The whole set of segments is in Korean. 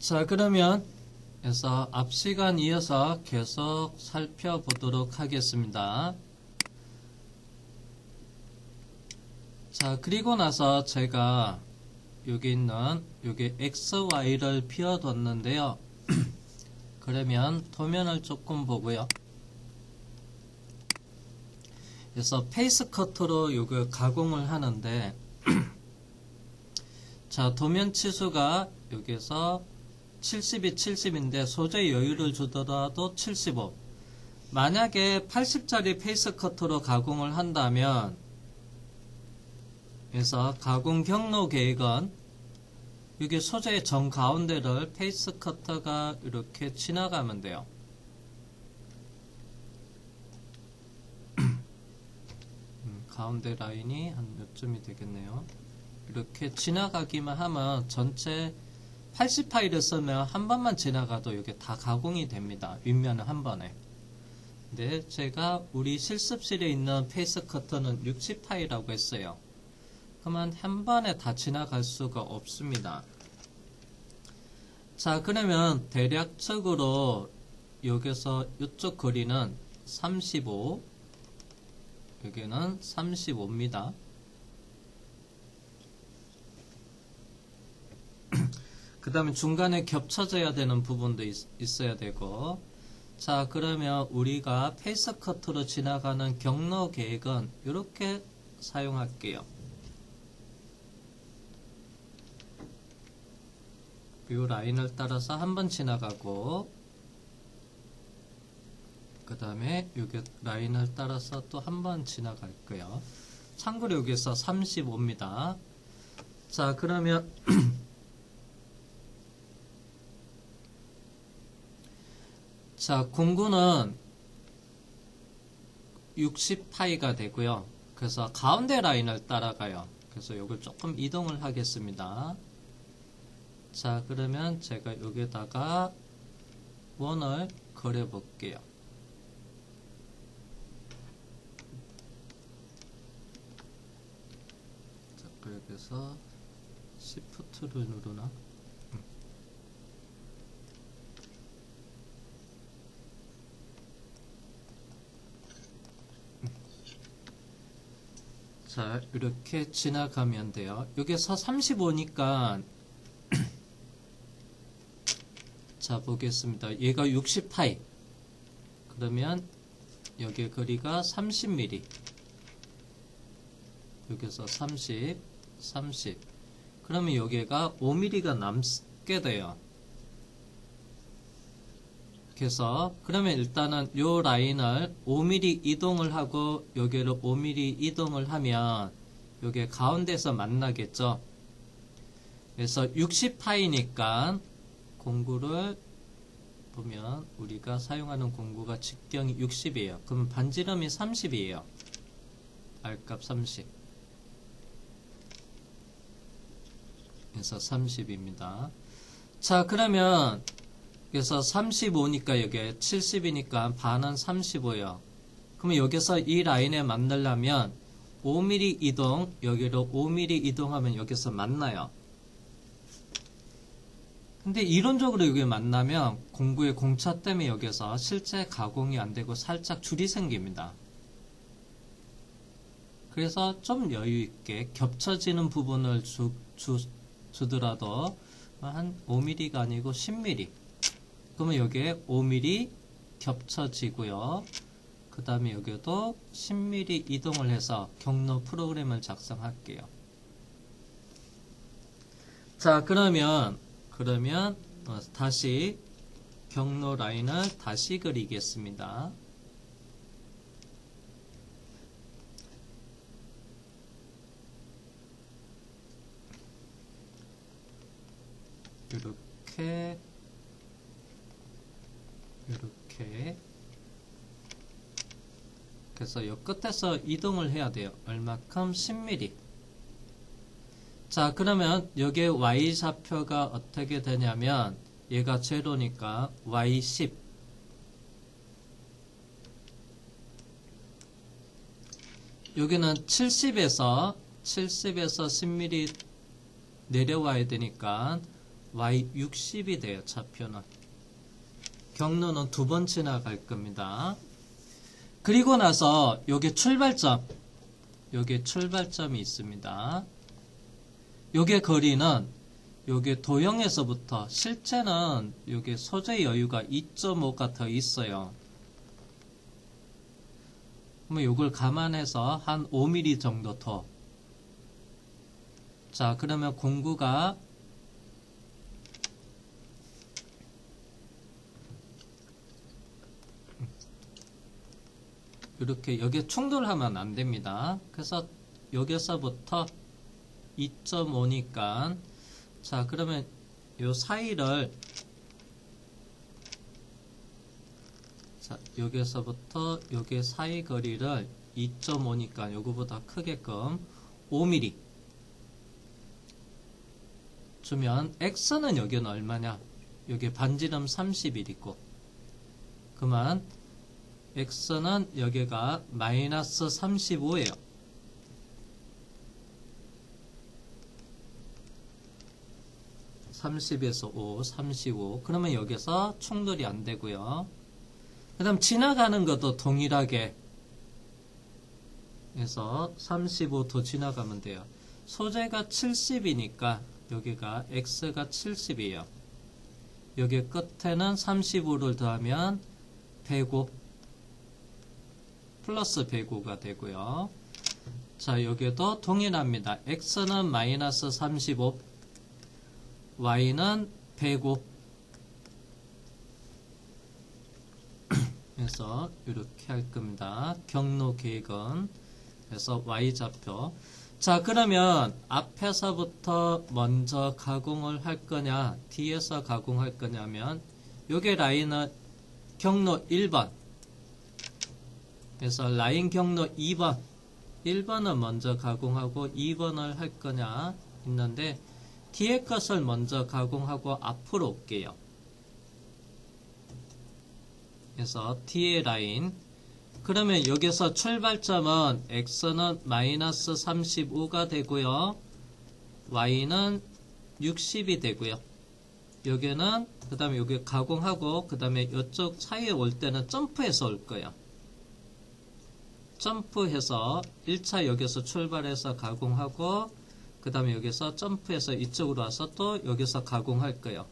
자, 그러면 그래서 앞 시간 이어서 계속 살펴보도록 하겠습니다. 자, 그리고 나서 제가 여기 있는 여기 XY를 비워뒀는데요. 그러면 도면을 조금 보고요. 그래서 페이스 커터로 요거 가공을 하는데 자, 도면 치수가 여기서 70이 70인데 소재 여유를 주더라도 75. 만약에 80짜리 페이스 커터로 가공을 한다면 그래서 가공 경로 계획은 여기 소재의 정 가운데를 페이스 커터가 이렇게 지나가면 돼요. 가운데 라인이 한 몇 점이 되겠네요. 이렇게 지나가기만 하면 전체 80파이를 쓰면 한 번만 지나가도 이게 다 가공이 됩니다. 윗면은 한 번에. 근데 제가 우리 실습실에 있는 페이스 커터는 60파이라고 했어요. 그러면 한 번에 다 지나갈 수가 없습니다. 자, 그러면 대략적으로 여기서 이쪽 거리는 35, 여기는 35입니다. 그 다음에 중간에 겹쳐져야 되는 부분도 있어야 되고, 자, 그러면 우리가 페이스 커터로 지나가는 경로 계획은 이렇게 사용할게요. 이 라인을 따라서 한번 지나가고, 그 다음에 여기 라인을 따라서 또 한번 지나갈 거예요. 참고로 여기서 35입니다. 자, 그러면 자, 공구는 60파이가 되고요. 그래서 가운데 라인을 따라가요. 그래서 이걸 조금 이동을 하겠습니다. 자, 그러면 제가 여기다가 원을 그려 볼게요. 자, 여기서 Shift를 누르나? 자, 이렇게 지나가면 돼요. 여기서 35니까 자, 보겠습니다. 얘가 60파이. 그러면 여기 거리가 30mm. 여기서 30, 30. 그러면 여기가 5mm가 남게 돼요. 그래서 그러면 일단은 요 라인을 5mm 이동을 하고 여기를 5mm 이동을 하면 여기 가운데서 만나겠죠. 그래서 60파이니까 공구를 보면 우리가 사용하는 공구가 직경이 60이에요. 그럼 반지름이 30이에요. R값 30. 그래서 30입니다. 자, 그러면 그래서 35니까 여기 70이니까 반은 35예요. 그러면 여기서 이 라인에 만나려면 5mm 이동, 여기로 5mm 이동하면 여기서 만나요. 근데 이론적으로 여기 만나면 공구의 공차 때문에 여기서 실제 가공이 안 되고 살짝 줄이 생깁니다. 그래서 좀 여유있게 겹쳐지는 부분을 주더라도 한 5mm가 아니고 10mm. 그러면 여기에 5mm 겹쳐지고요. 그 다음에 여기도 10mm 이동을 해서 경로 프로그램을 작성할게요. 자, 그러면 다시 경로 라인을 다시 그리겠습니다. 이렇게 그래서 이 끝에서 이동을 해야 돼요. 얼마큼? 10mm. 자, 그러면 여기에 Y좌표가 어떻게 되냐면 얘가 제로니까 Y10. 여기는 70에서 10mm 내려와야 되니까 y 60이 돼요. 차표는. 경로는 2번 지나갈 겁니다. 그리고 나서 요게 출발점, 요게 출발점이 있습니다. 요게 거리는 요게 도형에서부터 실제는 요게 소재 여유가 2.5가 더 있어요. 그러면 요걸 감안해서 한 5mm 정도 더. 자, 그러면 공구가 이렇게 여기에 충돌하면 안 됩니다. 그래서 여기서부터 2.5니까 자, 그러면 요 사이를 자, 여기서부터 여기 사이 거리를 2.5니까 요거보다 크게끔 5mm 주면 x는 여기는 얼마냐? 여기 반지름 30이고 그만 x는 여기가 마이너스 35예요. (30에서 5) (35) 그러면 여기서 충돌이 안 되고요. 그 다음 지나가는 것도 동일하게 해서 35 더 지나가면 돼요. 소재가 70이니까 여기가 x가 70이에요. 여기 끝에는 35를 더하면 105 플러스 105가 되고요. 자, 여기도 동일합니다. x는 마이너스 35 y는 105 그래서 이렇게 할 겁니다. 경로 계획은 그래서 y좌표. 자, 그러면 앞에서부터 먼저 가공을 할 거냐 뒤에서 가공할 거냐면 요게 라인은 경로 1번 그래서 라인 경로 2번 1번은 먼저 가공하고 2번을 할 거냐 있는데 뒤에 것을 먼저 가공하고 앞으로 올게요. 그래서 뒤에 라인 그러면 여기서 출발점은 x는 마이너스 35가 되고요. y는 60이 되고요. 여기는 그 다음에 여기 가공하고 그 다음에 이쪽 사이에 올 때는 점프해서 올 거예요. 점프해서 1차 여기서 출발해서 가공하고 그 다음에 여기서 점프해서 이쪽으로 와서 또 여기서 가공할 거예요.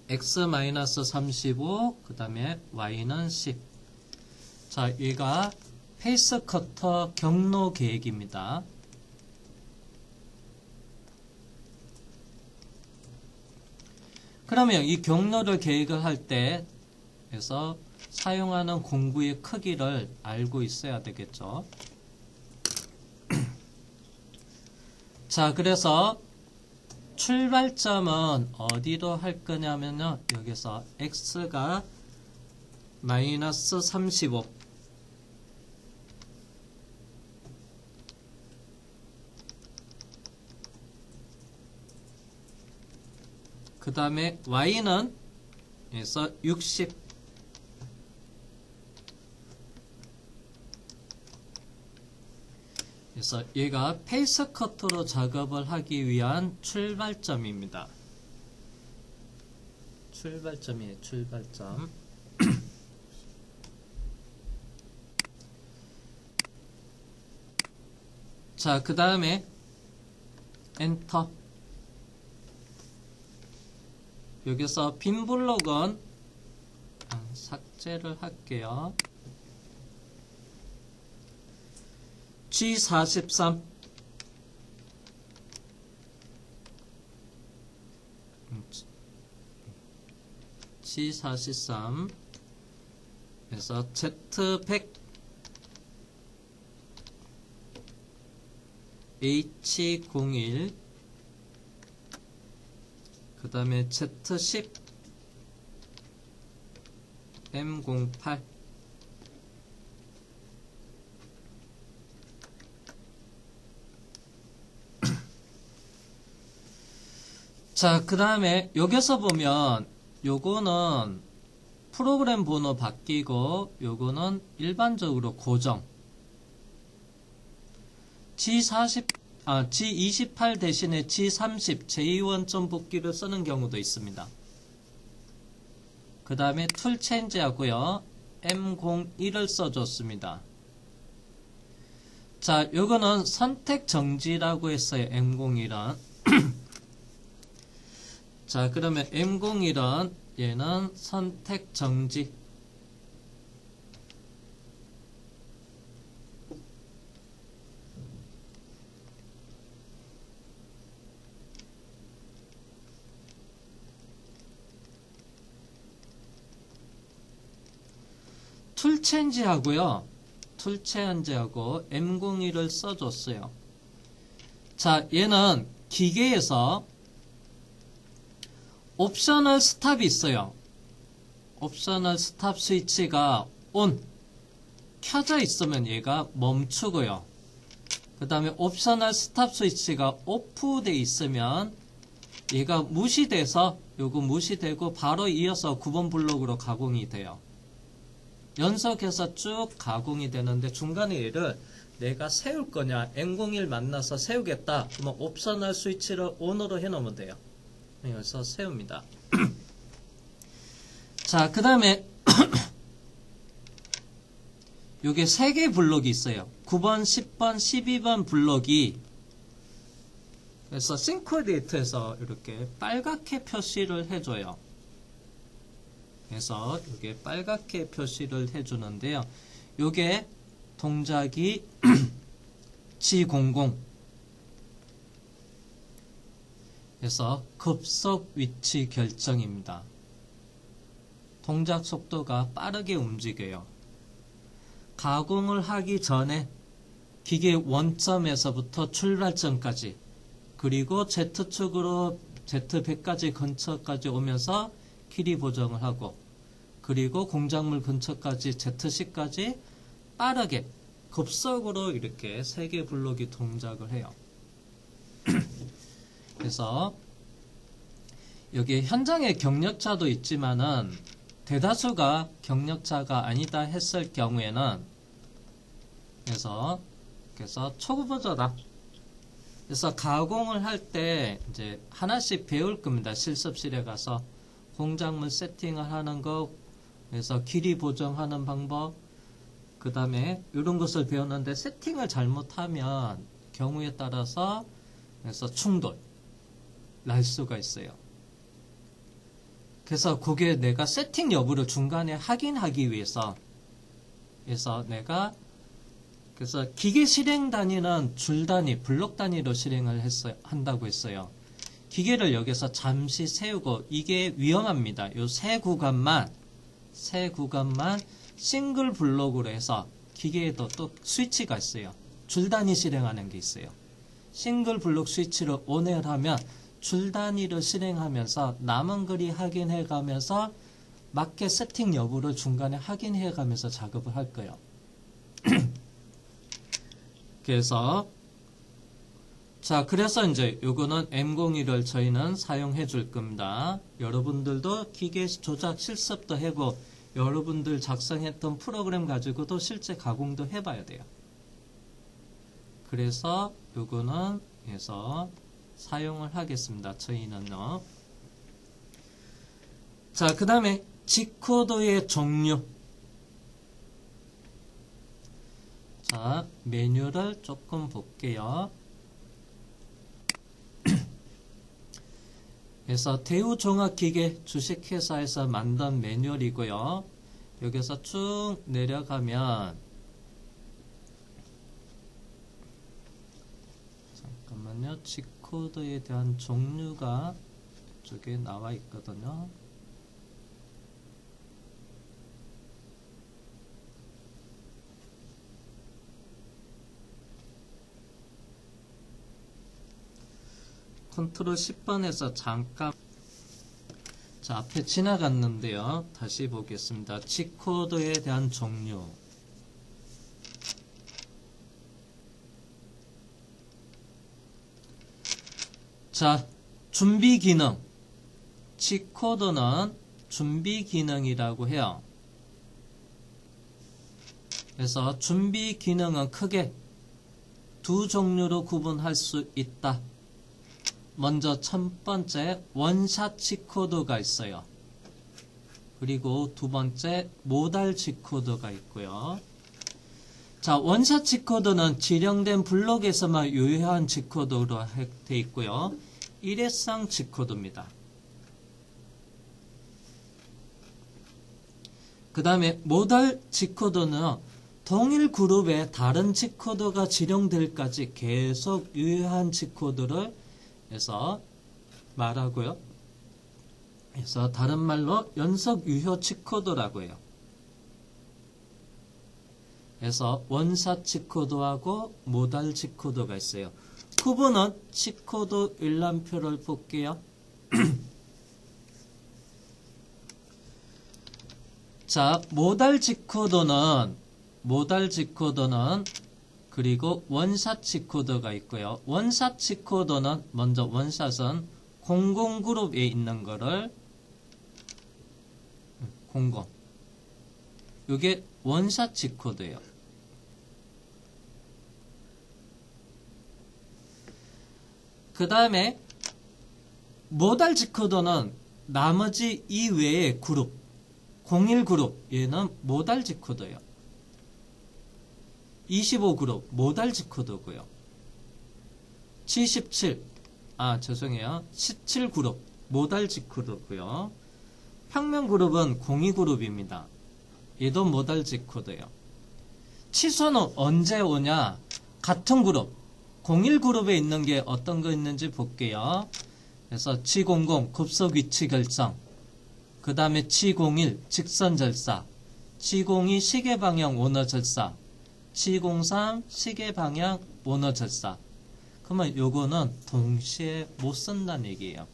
x-35 그 다음에 y는 10. 자, 얘가 페이스 커터 경로 계획입니다. 그러면 이 경로를 계획을 할 때 그래서 사용하는 공구의 크기를 알고 있어야 되겠죠. 자, 그래서 출발점은 어디로 할 거냐면요. 여기서 x가 마이너스 35 그 다음에 y는 그래서 60 그래서 얘가 페이스 커터로 작업을 하기 위한 출발점입니다. 출발점이에요. 출발점. 자, 그 다음에 엔터. 여기서 빈 블록은 삭제를 할게요. G43 G43 그래서 Z100 H01 그 다음에 Z10 M08 자, 그 다음에 여기서 보면 요거는 프로그램 번호 바뀌고 요거는 일반적으로 고정 G40 G28 대신에 G30 제2원점 복귀를 쓰는 경우도 있습니다. 그 다음에 툴 체인지 하고요. M01을 써줬습니다. 자, 요거는 선택 정지라고 했어요. M01은. 자, 그러면 M01은 얘는 선택 정지. 툴 체인지 하고요. 툴 체인지 하고 M01을 써줬어요. 자, 얘는 기계에서 옵셔널 스탑이 있어요. 옵셔널 스탑 스위치가 ON 켜져 있으면 얘가 멈추고요. 그 다음에 옵셔널 스탑 스위치가 오프 돼 있으면 얘가 무시돼서 요거 무시되고 바로 이어서 9번 블록으로 가공이 돼요. 연속해서 쭉 가공이 되는데 중간에 얘를 내가 세울 거냐, M01 만나서 세우겠다. 그러면 옵셔널 스위치를 ON으로 해놓으면 돼요. 여기서 세웁니다. 자, 그 다음에 요게 3개 블록이 있어요. 9번, 10번, 12번 블록이 그래서 싱크로데이터에서 이렇게 빨갛게 표시를 해줘요. 그래서 이게 빨갛게 표시를 해주는데요. 요게 동작이 G00 그래서 급속 위치 결정입니다. 동작 속도가 빠르게 움직여요. 가공을 하기 전에 기계 원점에서부터 출발점까지 그리고 Z축으로 Z100까지 근처까지 오면서 길이 보정을 하고 그리고 공작물 근처까지 Z10까지 빠르게 급속으로 이렇게 3개 블록이 동작을 해요. 그래서 여기 현장에 경력자도 있지만은 대다수가 경력자가 아니다 했을 경우에는 그래서 초보자다. 그래서 가공을 할 때 이제 하나씩 배울 겁니다. 실습실에 가서 공작물 세팅을 하는 거, 그래서 길이 보정하는 방법, 그 다음에 이런 것을 배웠는데 세팅을 잘못하면 경우에 따라서 그래서 충돌 날 수가 있어요. 그래서 그게 내가 세팅 여부를 중간에 확인하기 위해서 그래서 내가 그래서 기계 실행 단위는 줄 단위, 블록 단위로 실행을 한다고 했어요. 기계를 여기서 잠시 세우고 이게 위험합니다. 요 세 구간만 싱글 블록으로 해서 기계에도 또 스위치가 있어요. 줄 단위 실행하는 게 있어요. 싱글 블록 스위치를 ON을 하면 줄 단위로 실행하면서 남은 글이 확인해 가면서 맞게 세팅 여부를 중간에 확인해 가면서 작업을 할 거예요. 그래서 그래서 이제 요거는 M01을 저희는 사용해 줄 겁니다. 여러분들도 기계 조작 실습도 하고 여러분들 작성했던 프로그램 가지고도 실제 가공도 해봐야 돼요. 그래서 요거는 해서 사용을 하겠습니다. 저희는요. 자, 그 다음에 G코드의 종류. 자, 메뉴를 조금 볼게요. 그래서 대우종합기계 주식회사에서 만든 매뉴얼이고요. 여기서 쭉 내려가면 잠깐만요. G코드에 대한 종류가 이쪽에 나와 있거든요. 컨트롤 10번에서 잠깐 앞에 지나갔는데요. 다시 보겠습니다. G코드에 대한 종류. 자, 준비 기능. G코드는 준비 기능이라고 해요. 그래서 준비 기능은 크게 두 종류로 구분할 수 있다. 먼저 첫 번째 원샷 G코드가 있어요. 그리고 두 번째 모달 G코드가 있고요. 자, 원샷 G코드는 지령된 블록에서만 유효한 G코드로 되어 있고요. 일회성 G코드입니다. 그 다음에 모달 G코드는 동일 그룹에 다른 G코드가 지령될 때까지 계속 유효한 G코드를 해서 말하고요. 그래서 다른 말로 연속 유효 G코드라고 해요. 그래서 원샷 G코드하고 모달 G코드가 있어요. 구분은 G코드 일람표를 볼게요. 자, 모달 G코드는 그리고 원샷 G코드가 있고요. 원샷 G코드는 먼저 원샷은 00그룹에 있는 거를 00. 이게 원샷 G코드예요. 그 다음에 모달 G코드는 나머지 이외의 그룹 01그룹 얘는 모달 G코드예요. 25그룹 모달 G코드고요. 17그룹 모달 G코드고요. 평면그룹은 02그룹입니다. 얘도 모달 G코드예요. 취소는 언제 오냐? 같은 그룹 01그룹에 있는 게 어떤 거 있는지 볼게요. 그래서 G00 급속 위치 결정, 그 다음에 G01 직선 절사, G02 시계 방향 원어 절사, G03 시계 방향 원어 절사. 그러면 요거는 동시에 못 쓴다는 얘기예요.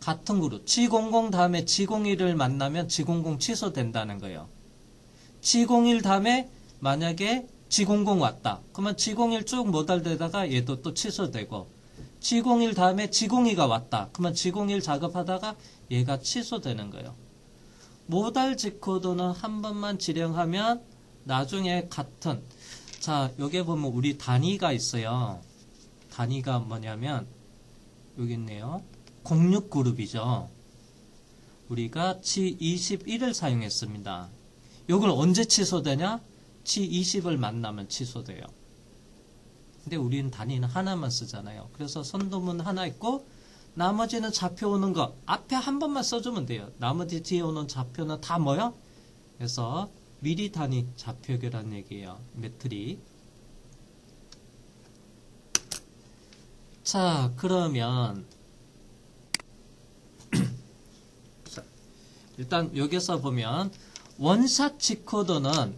같은 그룹 G00 다음에 G01을 만나면 G00 취소된다는 거예요. G01 다음에 만약에 G00 왔다. 그러면 G01 쭉 모달되다가 얘도 또 취소되고, G01 다음에 G02가 왔다. 그러면 G01 작업하다가 얘가 취소되는 거예요. 모달 G코드는 한 번만 지령하면 나중에 같은, 자, 여기 보면 우리 단위가 있어요. 단위가 뭐냐면 여기 있네요. 06그룹이죠. 우리가 G21을 사용했습니다. 이걸 언제 취소되냐? G20을 만나면 취소돼요. 근데 우리는 단위는 하나만 쓰잖아요. 그래서 선도문 하나 있고 나머지는 좌표 오는 거 앞에 한 번만 써주면 돼요. 나머지 뒤에 오는 좌표는 다 뭐요? 그래서 미리 단위 좌표계란 얘기예요. 메트릭. 자, 그러면 일단 여기서 보면 원샷 G코드는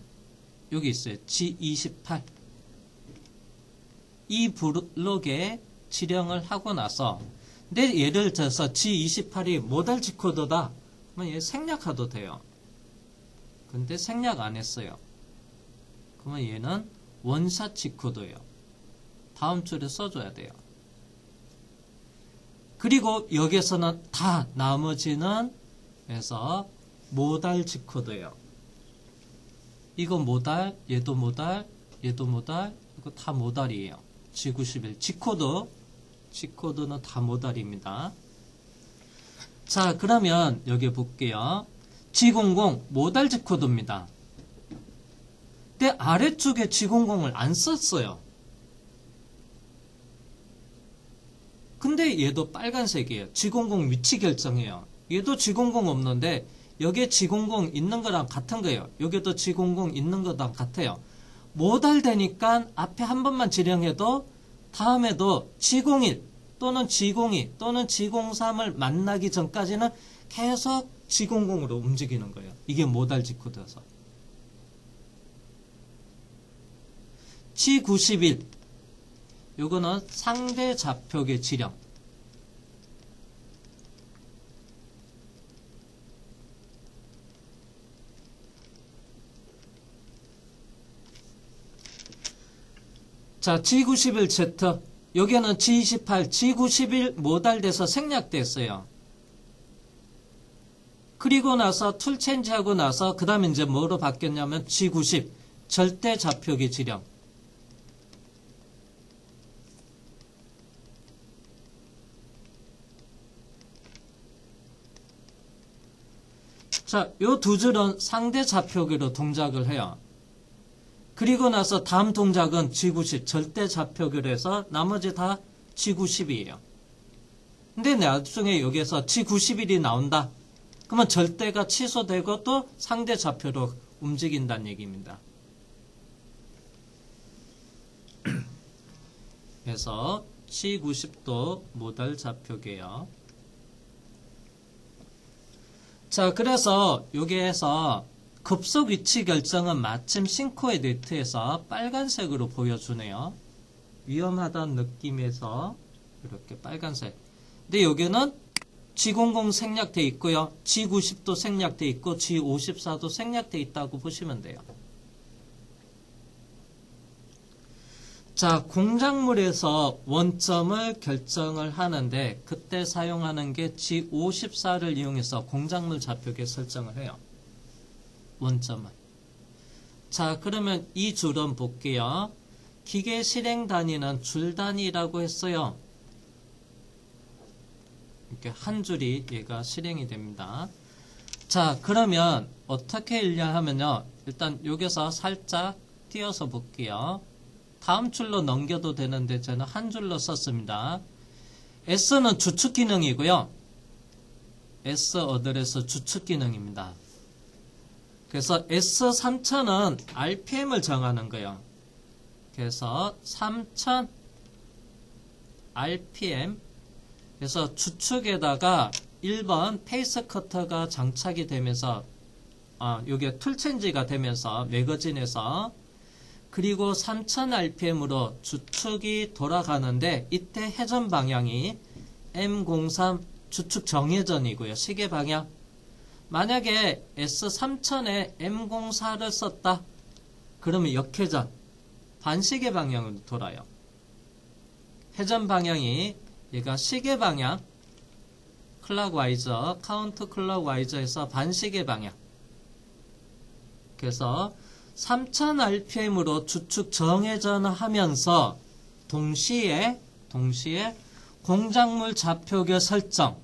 여기 있어요. G28. 이 블록에 지령을 하고 나서, 근데 예를 들어서 G28이 모달 G코드다. 그러면 얘 생략해도 돼요. 근데 생략 안 했어요. 그러면 얘는 원샷 G코드예요. 다음 줄에 써줘야 돼요. 그리고 여기에서는 다 나머지는 그래서 모달 G코드예요. 이거 모달, 얘도 모달, 얘도 모달, 이거 다 모달이에요. G91 G코드는 다 모달입니다. 자, 그러면 여기 볼게요. G00 모달 G코드입니다. 근데 아래쪽에 G00을 안 썼어요. 근데 얘도 빨간색이에요. G00 위치 결정해요. 얘도 G00 없는데 여기에 G00 있는 거랑 같은 거예요. 여기도 G00 있는 거랑 같아요. 모달 되니까 앞에 한 번만 지령해도 다음에도 G01 또는 G02 또는 G03을 만나기 전까지는 계속 G00으로 움직이는 거예요. 이게 모달 G코드여서. G91 요거는 상대 좌표계 지령. 자, G91Z 여기는 G28, G91 모달돼서 생략됐어요. 그리고 나서 툴 체인지하고 나서 그 다음에 이제 뭐로 바뀌었냐면 G90 절대 좌표계 지령. 자, 요 두 줄은 상대 좌표계로 동작을 해요. 그리고 나서 다음 동작은 G90 절대 좌표계로 해서 나머지 다 G90이에요. 근데 나중에 여기에서 G91이 나온다. 그러면 절대가 취소되고 또 상대 좌표로 움직인다는 얘기입니다. 그래서 G90도 모달 좌표계요. 자, 그래서 여기에서 급속 위치 결정은 마침 싱크로이드에서 빨간색으로 보여주네요. 위험하다는 느낌에서 이렇게 빨간색. 근데 여기는 G00 생략되어 있고요. G90도 생략되어 있고 G54도 생략되어 있다고 보시면 돼요. 자, 공작물에서 원점을 결정을 하는데 그때 사용하는 게 G54를 이용해서 공작물 좌표계 설정을 해요. 원점을. 자, 그러면 이 줄은 볼게요. 기계 실행 단위는 줄 단위라고 했어요. 이렇게 한 줄이 얘가 실행이 됩니다. 자, 그러면 어떻게 읽냐 하면요. 일단 여기서 살짝 띄어서 볼게요. 다음 줄로 넘겨도 되는데 저는 한 줄로 썼습니다. S는 주축 기능이고요. S 어드레스 주축 기능입니다. 그래서 S3000은 RPM을 정하는 거예요. 그래서 3000 RPM. 그래서 주축에다가 1번 페이스 커터가 장착이 되면서 이게 툴 체인지가 되면서 매거진에서 그리고 3000rpm으로 주축이 돌아가는데 이때 회전 방향이 M03 주축 정회전이고요. 시계 방향. 만약에 S3000에 M04를 썼다. 그러면 역회전. 반시계 방향으로 돌아요. 회전 방향이 얘가 시계 방향. 클락와이저, 카운트 클락와이저에서 반시계 방향. 그래서 3000rpm으로 주축 정회전을 하면서 동시에 공작물 좌표계 설정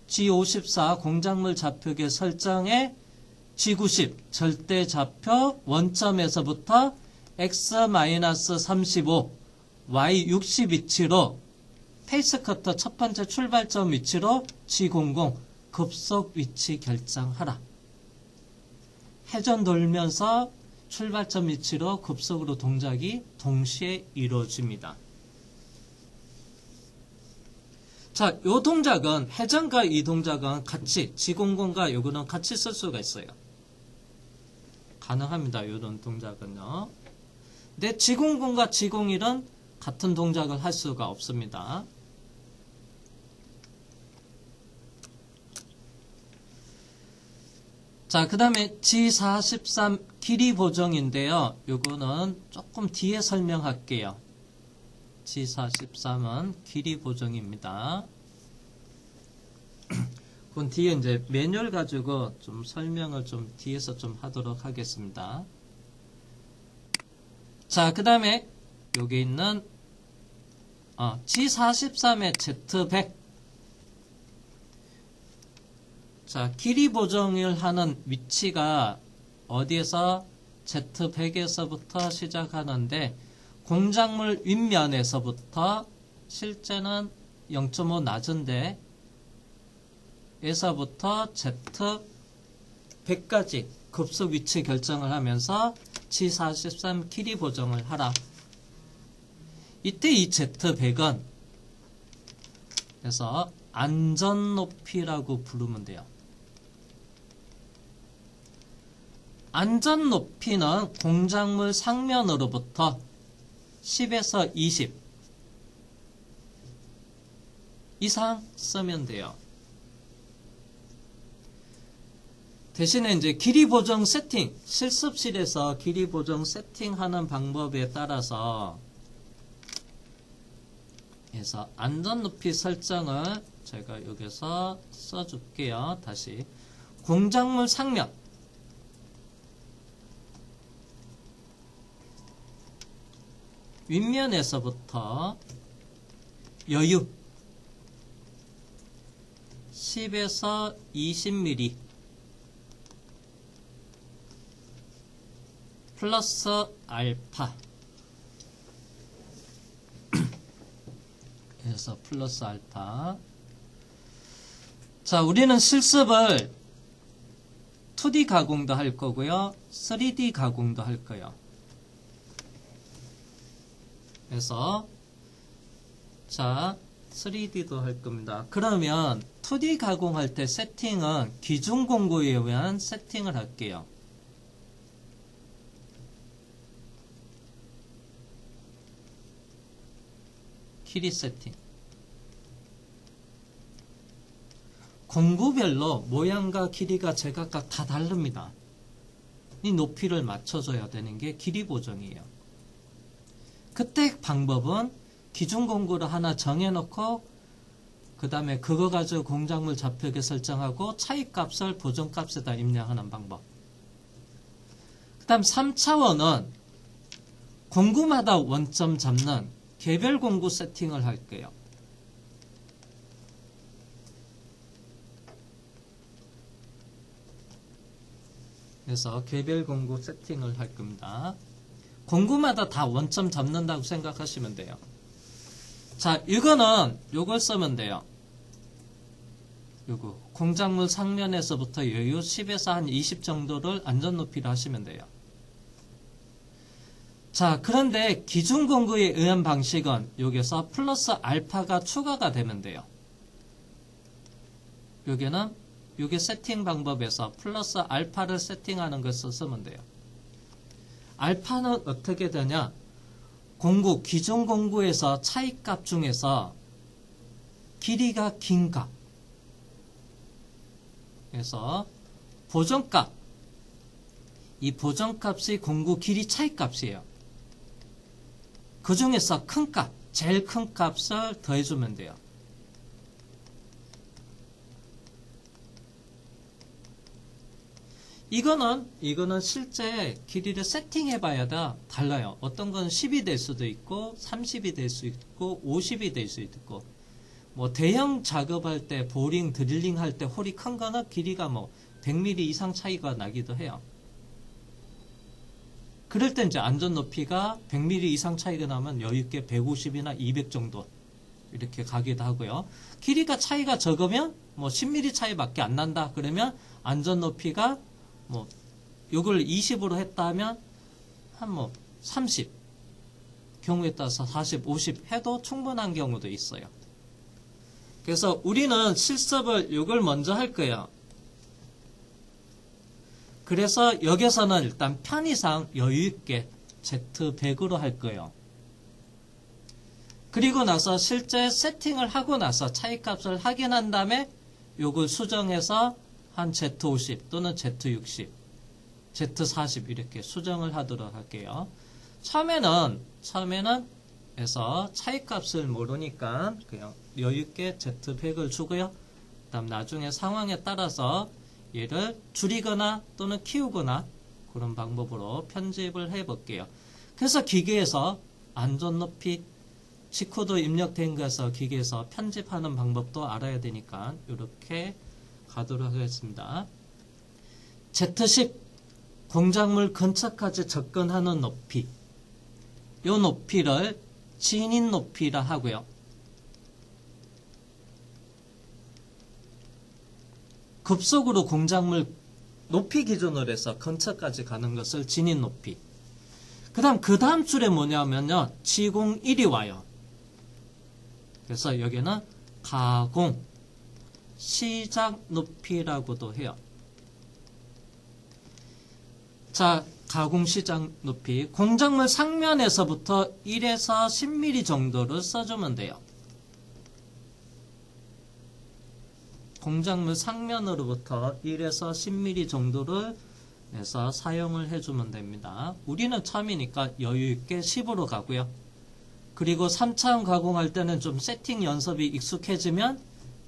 G54 공작물 좌표계 설정에 G90 절대 좌표 원점에서부터 X-35 Y60 위치로 페이스 커터 첫 번째 출발점 위치로 G00 급속 위치 결정하라. 회전 돌면서 출발점 위치로 급속으로 동작이 동시에 이루어집니다. 자, 요 동작은 회전과 이 동작은 같이 G00과 요거는 같이 쓸 수가 있어요. 가능합니다. 이런 동작은요. 근데 G00과 G01은 같은 동작을 할 수가 없습니다. 자, 그 다음에 G43 길이 보정인데요. 요거는 조금 뒤에 설명할게요. G43은 길이 보정입니다. 그건 뒤에 이제 매뉴얼 가지고 좀 설명을 좀 뒤에서 좀 하도록 하겠습니다. 자, 그 다음에 여기 있는 G43의 Z100. 자, 길이 보정을 하는 위치가 어디에서 Z100에서부터 시작하는데 공작물 윗면에서부터 실제는 0.5 낮은데 에서부터 Z100까지 급속 위치 결정을 하면서 G43 길이 보정을 하라. 이때 이 Z100은 그래서 안전 높이라고 부르면 돼요. 안전 높이는 공작물 상면으로부터 10에서 20 이상 쓰면 돼요. 대신에 이제 길이 보정 세팅, 실습실에서 길이 보정 세팅하는 방법에 따라서 그래서 안전 높이 설정을 제가 여기서 써줄게요. 다시 공작물 상면 윗면에서부터 여유 10에서 20mm 플러스 알파. 그래서 플러스 알파. 자, 우리는 실습을 2D 가공도 할 거고요. 3D 가공도 할 거예요. 그래서 자, 3D도 할 겁니다. 그러면 2D 가공할 때 세팅은 기준 공고에 의한 세팅을 할게요. 길이 세팅. 공구별로 모양과 길이가 제각각 다 다릅니다. 이 높이를 맞춰줘야 되는 게 길이 보정이에요. 그때 방법은 기준 공구를 하나 정해놓고 그 다음에 그거 가지고 공작물 좌표계 설정하고 차이값을 보정값에다 입력하는 방법. 그 다음 3차원은 공구마다 원점 잡는 개별 공구 세팅을 할게요. 그래서 개별 공구 세팅을 할 겁니다. 공구마다 다 원점 잡는다고 생각하시면 돼요. 자, 이거는 요걸 쓰면 돼요. 요거 공작물 상면에서부터 여유 10에서 한 20 정도를 안전 높이로 하시면 돼요. 자, 그런데 기준 공구에 의한 방식은 여기서 플러스 알파가 추가가 되면 돼요. 여기는 요게 세팅 방법에서 플러스 알파를 세팅하는 것을 쓰면 돼요. 알파는 어떻게 되냐? 공구, 기존 공구에서 차이값 중에서 길이가 긴 값. 그래서 보정값. 이 보정값이 공구 길이 차이값이에요. 그 중에서 큰 값, 제일 큰 값을 더해주면 돼요. 이거는 실제 길이를 세팅해 봐야 달라요. 어떤 건 10이 될 수도 있고, 30이 될 수 있고, 50이 될 수 있고, 뭐, 대형 작업할 때, 보링, 드릴링 할 때 홀이 큰 거는 길이가 뭐, 100mm 이상 차이가 나기도 해요. 그럴 때 이제 안전 높이가 100mm 이상 차이가 나면 여유있게 150이나 200 정도 이렇게 가기도 하고요. 길이가 차이가 적으면 뭐 10mm 차이밖에 안 난다. 그러면 안전 높이가 뭐 요걸 20으로 했다 하면 한 뭐 30 경우에 따라서 40, 50 해도 충분한 경우도 있어요. 그래서 우리는 실습을 요걸 먼저 할 거예요. 그래서 여기서는 일단 편의상 여유있게 Z100으로 할 거예요. 그리고 나서 실제 세팅을 하고 나서 차이값을 확인한 다음에 요걸 수정해서 한 Z50 또는 Z60, Z40 이렇게 수정을 하도록 할게요. 처음에는 해서 차이값을 모르니까 그냥 여유있게 Z100을 주고요. 그 다음 나중에 상황에 따라서 얘를 줄이거나 또는 키우거나 그런 방법으로 편집을 해 볼게요. 그래서 기계에서 안전 높이 G코드 입력된 것에서 기계에서 편집하는 방법도 알아야 되니까 이렇게 가도록 하겠습니다. Z10 공작물 근처까지 접근하는 높이, 이 높이를 진입 높이라 하고요. 급속으로 공작물 높이 기준으로 해서 근처까지 가는 것을 진입 높이. 그 다음 줄에 뭐냐면요. G01이 와요. 그래서 여기는 가공 시작 높이라고도 해요. 자, 가공 시작 높이. 공작물 상면에서부터 1에서 10mm 정도를 써주면 돼요. 공작물 상면으로부터 1에서 10mm 정도를 해서 사용을 해주면 됩니다. 우리는 처음이니까 여유있게 10으로 가고요. 그리고 3차원 가공할 때는 좀 세팅 연습이 익숙해지면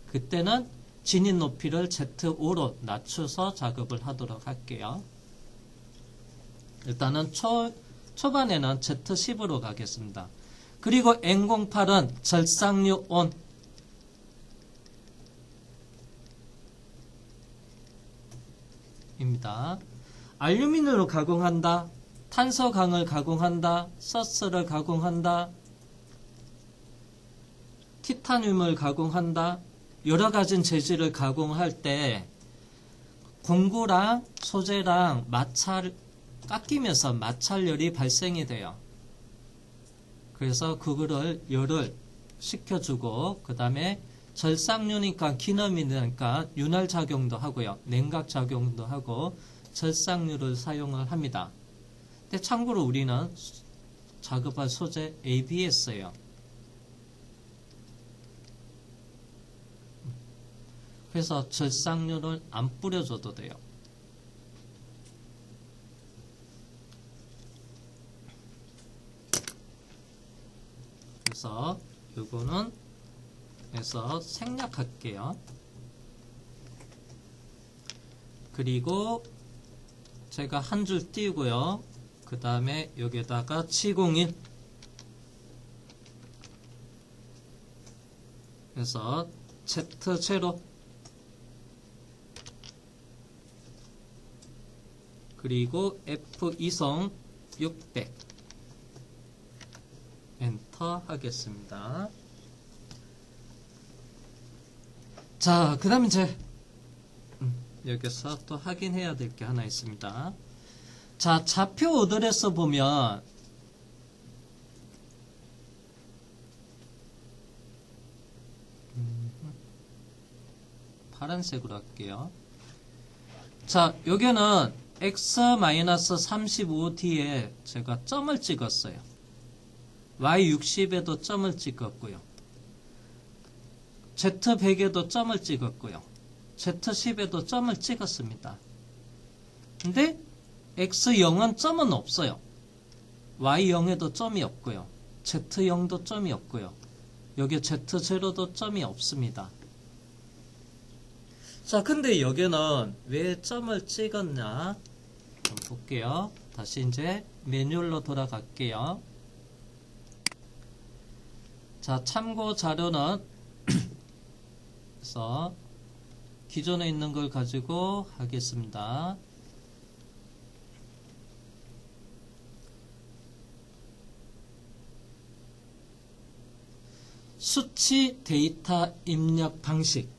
그때는 진입 높이를 Z5로 낮춰서 작업을 하도록 할게요. 일단은 초반에는 Z10으로 가겠습니다. 그리고 N08은 절삭류 온 입니다. 알루미늄으로 가공한다. 탄소강을 가공한다, 서스를 가공한다, 티타늄을 가공한다, 여러 가지 재질을 가공할 때 공구랑 소재랑 깎이면서 마찰열이 발생이 돼요. 그래서 그거를 열을 식혀주고 그 다음에 절삭류니까 기름이니까 윤활작용도 하고요. 냉각작용도 하고 절삭류를 사용을 합니다. 근데 참고로 우리는 작업할 소재 ABS예요. 그래서 절삭류를 안 뿌려줘도 돼요. 그래서 요거는 해서 생략할게요. 그리고 제가 한 줄 띄우고요. 그 다음에 여기에다가 701 그래서 Z 제로 그리고 F2성 600 엔터 하겠습니다. 자, 그 다음 이제 여기서 또 확인해야 될 게 하나 있습니다. 자, 좌표 어드레스 보면 파란색으로 할게요. 자, 여기는 X-35D에 제가 점을 찍었어요. Y60에도 점을 찍었고요. Z100에도 점을 찍었고요. Z10에도 점을 찍었습니다. 근데 X0은 점은 없어요. Y0에도 점이 없고요. Z0도 점이 없고요. 여기 Z0도 점이 없습니다. 자, 근데 여기는 왜 점을 찍었냐? 한번 볼게요. 다시 이제 매뉴얼로 돌아갈게요. 자, 참고 자료는 그래서 기존에 있는 걸 가지고 하겠습니다. 수치 데이터 입력 방식.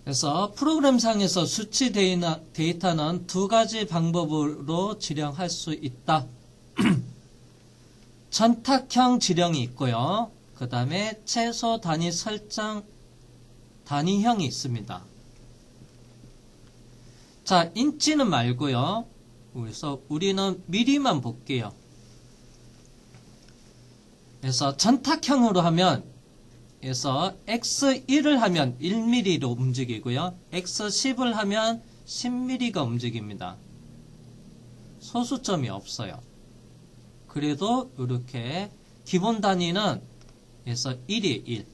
그래서 프로그램상에서 수치 데이터는 두 가지 방법으로 지령할 수 있다. 전탁형 지령이 있고요. 그 다음에 최소 단위 설정 단위형이 있습니다. 자, 인치는 말고요. 그래서 우리는 미리만 볼게요. 그래서 전탁형으로 하면 그래서 X1을 하면 1mm로 움직이고요. X10을 하면 10mm가 움직입니다. 소수점이 없어요. 그래도 이렇게 기본 단위는 그래서 1이 1.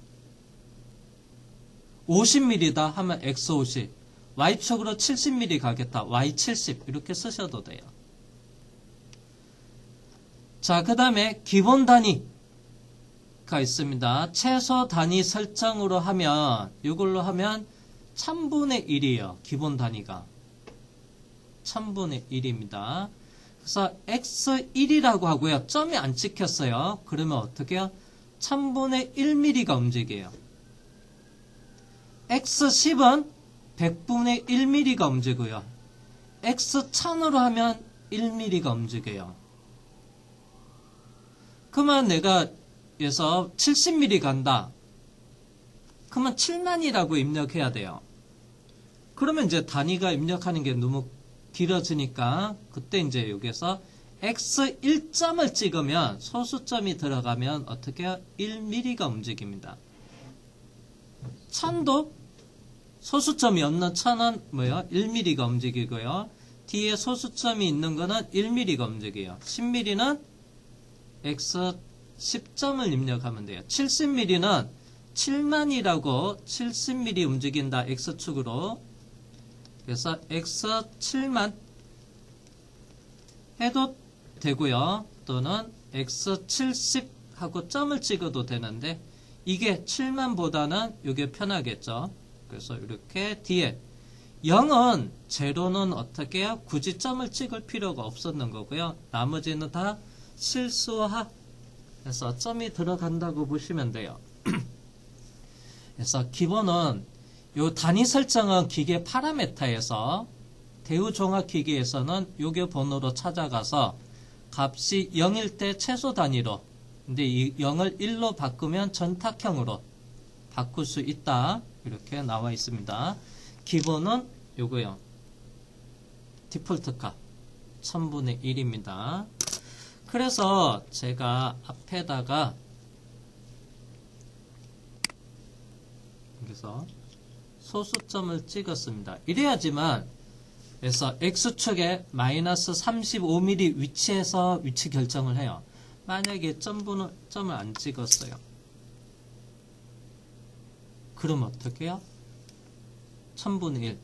50mm다 하면 X50. Y축으로 70mm 가겠다. Y70 이렇게 쓰셔도 돼요. 자, 그 다음에 기본 단위가 있습니다. 최소 단위 설정으로 하면 이걸로 하면 1000분의 1이에요. 기본 단위가 1000분의 1입니다. 그래서 X1이라고 하고요. 점이 안 찍혔어요. 그러면 어떻게 해요? 1000분의 1mm가 움직여요. X10은 100분의 1mm가 움직여요. X1000으로 하면 1mm가 움직여요. 그러면 내가 여기서 70mm 간다. 그러면 7만이라고 입력해야 돼요. 그러면 이제 단위가 입력하는 게 너무 길어지니까 그때 이제 여기서 X1점을 찍으면 소수점이 들어가면 어떻게 해요? 1mm가 움직입니다. 1000도 소수점이 없는 1000은 뭐예요? 1mm가 움직이고요. 뒤에 소수점이 있는 거는 1mm가 움직여요. 10mm는 X10점을 입력하면 돼요. 70mm는 7만이라고 70mm 움직인다. X축으로. 그래서 X7만 해도 되고요. 또는 X70 하고 점을 찍어도 되는데 이게 7만보다는 이게 편하겠죠. 그래서 이렇게 뒤에 0은 제로는 어떻게 해요? 굳이 점을 찍을 필요가 없었는 거고요. 나머지는 다 실수하 해서 점이 들어간다고 보시면 돼요. 그래서 기본은 요 단위 설정은 기계 파라메타에서 대우종합기기에서는 요게 번호로 찾아가서 값이 0일 때 최소 단위로, 근데 이 0을 1로 바꾸면 전탁형으로 바꿀 수 있다. 이렇게 나와 있습니다. 기본은 요거요. 디폴트 값 1000분의 1입니다. 그래서 제가 앞에다가 여기서 소수점을 찍었습니다. 이래야지만 그래서 X축에 마이너스 35mm 위치에서 위치 결정을 해요. 만약에 점을 안 찍었어요. 그럼 어떻게 해요? 1000분의 1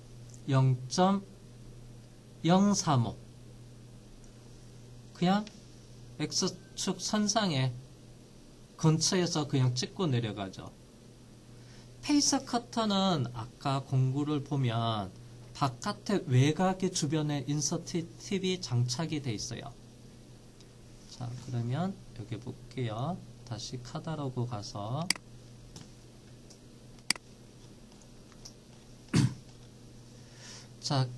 0.035 그냥 X축 선상에 근처에서 그냥 찍고 내려가죠. 페이스 커터는 아까 공구를 보면 바깥의 외곽의 주변에 인서트 팁이 장착이 돼 있어요. 자, 그러면 여기 볼게요. 다시 카탈로그 가서 자,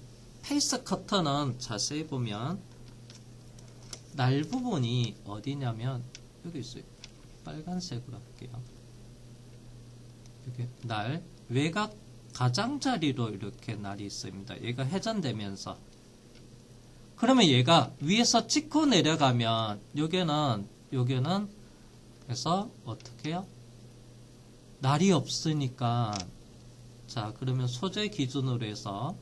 페이스 커터는 자세히 보면 날 부분이 어디냐면 여기 있어요. 빨간색으로 할게요. 여기 날 외곽 가장자리로 이렇게 날이 있습니다. 얘가 회전되면서 그러면 얘가 위에서 찍고 내려가면 여기는 그래서 어떻게 해요? 날이 없으니까 자, 그러면 소재 기준으로 해서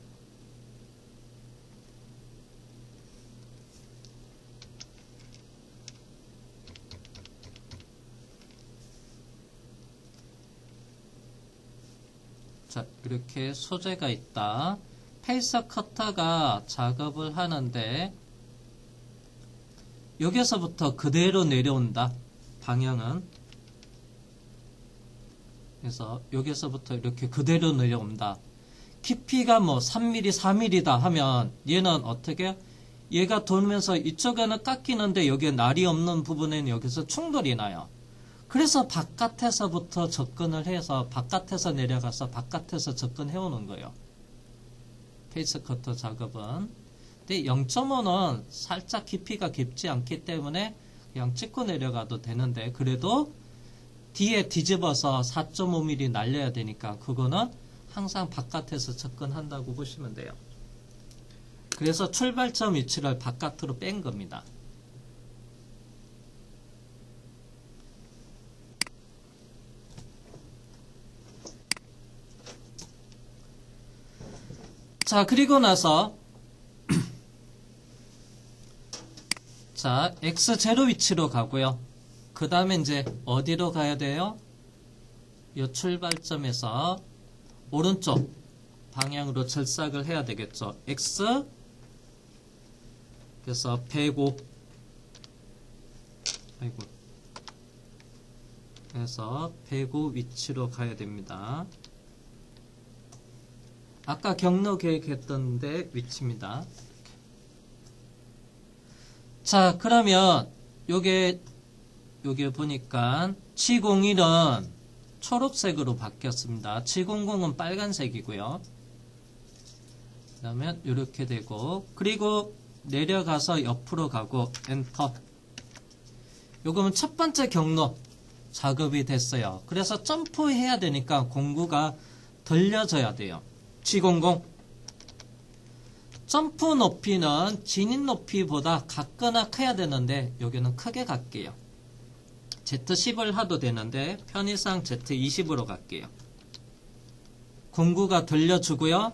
자, 이렇게 소재가 있다. 페이스 커터가 작업을 하는데 여기서부터 그대로 내려온다. 방향은 그래서 여기서부터 이렇게 그대로 내려온다. 깊이가 뭐 3mm, 4mm다 하면 얘는 어떻게 얘가 돌면서 이쪽에는 깎이는데 여기에 날이 없는 부분에는 여기서 충돌이 나요. 그래서 바깥에서부터 접근을 해서 바깥에서 내려가서 바깥에서 접근해 오는 거예요. 페이스 커터 작업은. 근데 0.5는 살짝 깊이가 깊지 않기 때문에 그냥 찍고 내려가도 되는데 그래도 뒤에 뒤집어서 4.5mm 날려야 되니까 그거는 항상 바깥에서 접근한다고 보시면 돼요. 그래서 출발점 위치를 바깥으로 뺀 겁니다. 자, 그리고 나서 자, X0 위치로 가고요. 그 다음에 이제 어디로 가야 돼요? 이 출발점에서 오른쪽 방향으로 절삭을 해야 되겠죠. X 그래서 105 그래서 105 위치로 가야 됩니다. 아까 경로 계획했던 데 위치입니다. 자, 그러면 요게 보니까 G01은 초록색으로 바뀌었습니다. G00은 빨간색이고요. 그 다음에 이렇게 되고 그리고 내려가서 옆으로 가고 엔터. 요거는 첫 번째 경로 작업이 됐어요. 그래서 점프해야 되니까 공구가 돌려져야 돼요. G00 점프 높이는 진입 높이보다 같거나 커야 되는데 여기는 크게 갈게요. Z10을 하도 되는데 편의상 Z20으로 갈게요. 공구가 돌려주고요.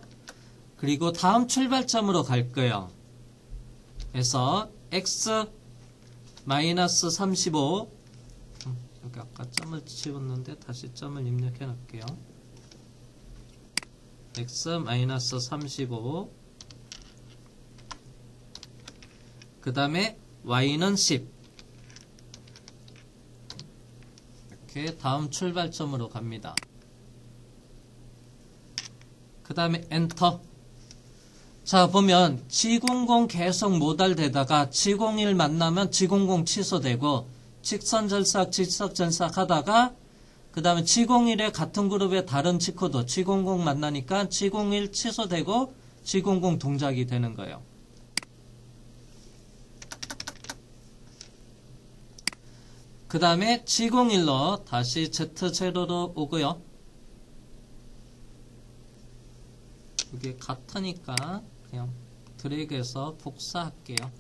그리고 다음 출발점으로 갈 거예요. 그래서 X-35 여기 아까 점을 집었는데 다시 점을 입력해 놓을게요. X-35 그 다음에 Y는 10 이렇게 다음 출발점으로 갑니다. 그 다음에 엔터 자, 보면 G00 계속 모달되다가 G01 만나면 G00 취소되고 직선절삭, 직석절삭 하다가 그 다음에 G01에 같은 그룹의 다른 G코드 G00 만나니까 G01 취소되고 G00 동작이 되는 거예요. 그 다음에 G01로 다시 Z0로 오고요. 이게 같으니까 그냥 드래그해서 복사할게요.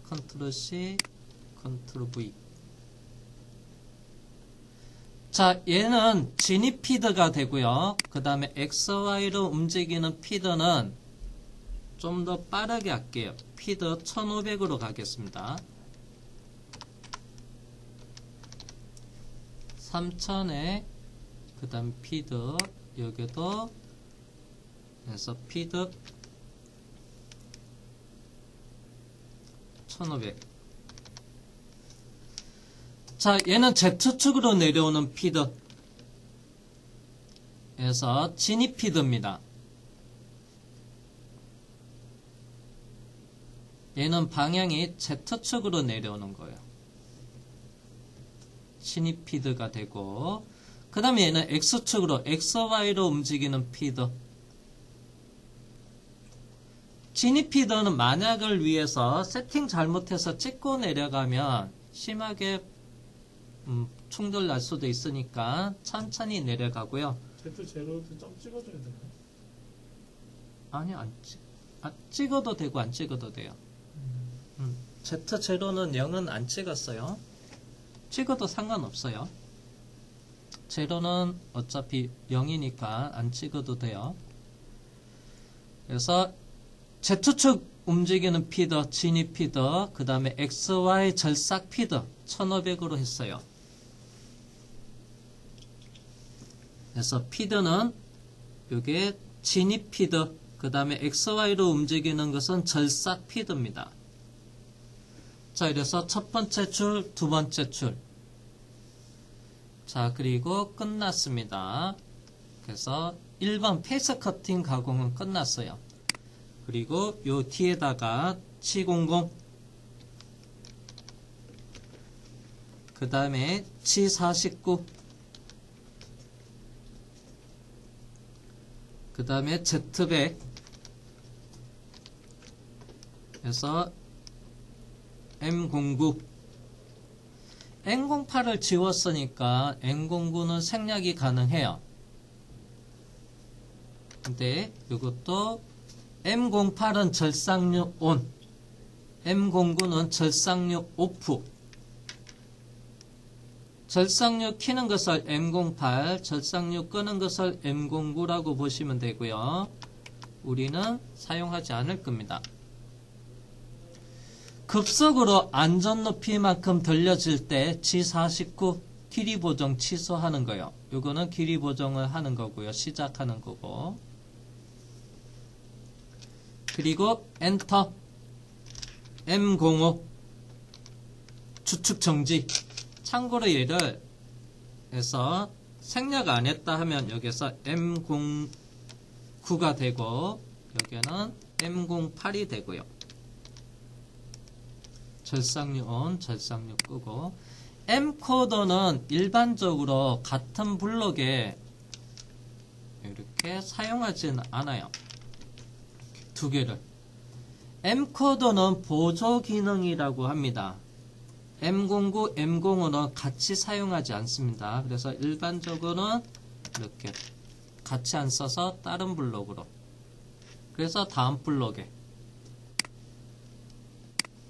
컨트롤 C, 컨트롤 V. 자, 얘는 진입 피드가 되고요. 그 다음에 XY로 움직이는 피드는 좀 더 빠르게 할게요. 피드 1500으로 가겠습니다. 3000에 그 다음 피드 여기도 해서 피드 1500. 자, 얘는 Z축으로 내려오는 피드 에서 진입 피드입니다. 얘는 방향이 Z축으로 내려오는 거예요. 진입 피드가 되고, 그 다음에 얘는 X축으로, XY로 움직이는 피드. 진입 피드는 만약을 위해서 세팅 잘못해서 찍고 내려가면 심하게 충돌 날 수도 있으니까 천천히 내려가고요. Z0도 점 찍어줘야 되나요? 아니요, 찍어도 되고 안 찍어도 돼요. Z0는 0은 안 찍었어요. 찍어도 상관없어요. 제로는 어차피 0이니까 안 찍어도 돼요. 그래서 Z축 움직이는 피드, 진입 피드, 그 다음에 XY 절삭 피드 1500으로 했어요. 그래서 피드는 이게 진입 피드, 그 다음에 XY로 움직이는 것은 절삭 피드입니다. 자, 이래서 첫 번째 줄, 두 번째 줄. 자, 그리고 끝났습니다. 그래서 1번 페이스 커팅 가공은 끝났어요. 그리고 요 뒤에다가 G00, 그 다음에 G49, 그 다음에 Z100, 그래서 M09, N08을 지웠으니까 N09는 생략이 가능해요. 근데 이것도 M08은 절삭류 ON, M09는 절삭류 OFF. 절삭류 켜는 것을 M08, 절삭류 끄는 것을 M09라고 보시면 되고요. 우리는 사용하지 않을 겁니다. 급속으로 안전 높이만큼 들려질 때 G49 길이 보정 취소하는 거예요. 이거는 길이 보정을 하는 거고요. 시작하는 거고. 그리고 엔터 M05 추측 정지. 참고로 얘를 해서 생략 안 했다 하면 여기서 M09가 되고 여기는 M08이 되고요. 절삭류 ON, 절삭류 끄고. M코더는 일반적으로 같은 블록에 이렇게 사용하지는 않아요. 두 개를. M코더는 보조 기능이라고 합니다. M09, M05는 같이 사용하지 않습니다. 그래서 일반적으로는 이렇게 같이 안 써서 다른 블록으로. 그래서 다음 블록에.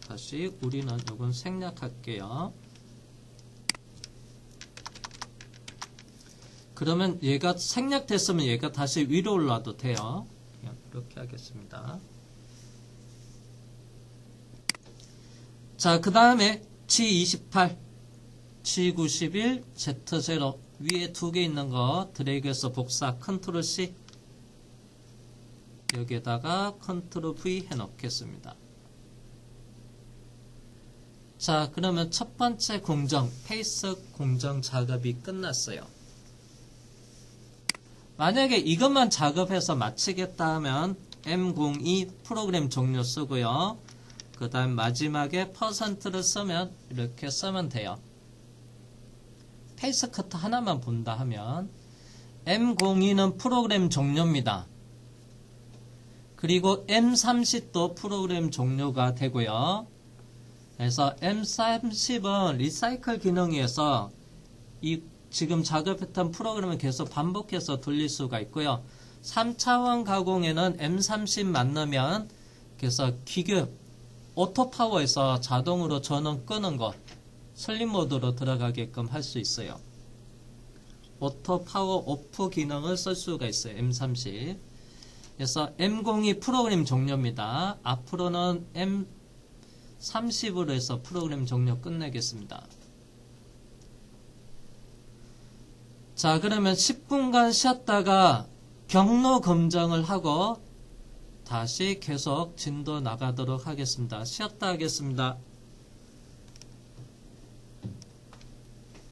다시 우리는 이건 생략할게요. 그러면 얘가 생략됐으면 얘가 다시 위로 올라도 돼요. 그냥 이렇게 하겠습니다. 자, 그 다음에 G28, G91, Z0 위에 두 개 있는 거 드래그해서 복사 컨트롤 C 여기에다가 컨트롤 V 해 놓겠습니다. 자, 그러면 첫 번째 공정, 페이스 공정 작업이 끝났어요. 만약에 이것만 작업해서 마치겠다 하면 M02 프로그램 종료 쓰고요. 그 다음 마지막에 %를 쓰면 이렇게 쓰면 돼요. 페이스 커트 하나만 본다 하면 M02는 프로그램 종료입니다. 그리고 M30도 프로그램 종료가 되고요. 그래서 M30은 리사이클 기능에서 이 지금 작업했던 프로그램을 계속 반복해서 돌릴 수가 있고요. 3차원 가공에는 M30만 넣으면 그래서 기계 오토파워에서 자동으로 전원 끄는 것 슬립 모드로 들어가게끔 할 수 있어요. 오토파워 오프 기능을 쓸 수가 있어요. M30. 그래서 M02 프로그램 종료입니다. 앞으로는 M30으로 해서 프로그램 종료 끝내겠습니다. 자, 그러면 10분간 쉬었다가 경로 검정을 하고 다시 계속 진도 나가도록 하겠습니다. 쉬었다 하겠습니다.